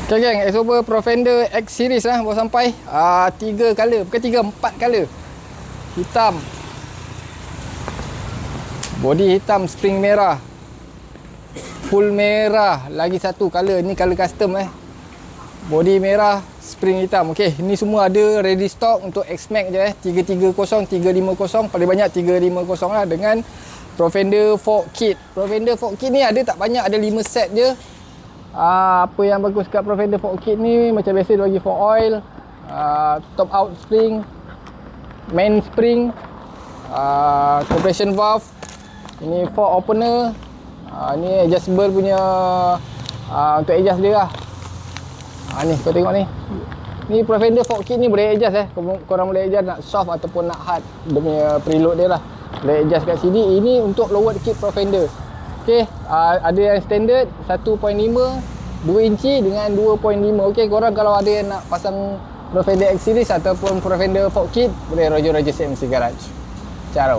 Okay geng, Exober Profender X Series lah baru sampai. 3 color, bukan 3, 4 color. Hitam, body hitam, spring merah, full merah, lagi satu color, ni color custom body merah, spring hitam. Okey, ni semua ada ready stock untuk X-Max je 330, 350, paling banyak 350 lah, dengan Profender fork kit. Profender fork kit ni ada tak banyak, ada 5 set je. Apa yang bagus kat Profender fork kit ni, macam biasa dia bagi fork oil, top out spring, main spring, compression valve, ini fork opener, ni adjustable punya, untuk adjust dia lah. Ni kau tengok ni. Ni Profender fork kit ni boleh adjust korang boleh adjust nak soft ataupun nak hard, dia punya preload dia lah. Boleh adjust kat sini. Ini untuk lowered kit Profender. Okey, ada yang standard 1.5 2 inci dengan 2.5. Okey, korang kalau ada yang nak pasang Profender X Series ataupun Profender fork kit, boleh Roger CMC Garage. Ciao.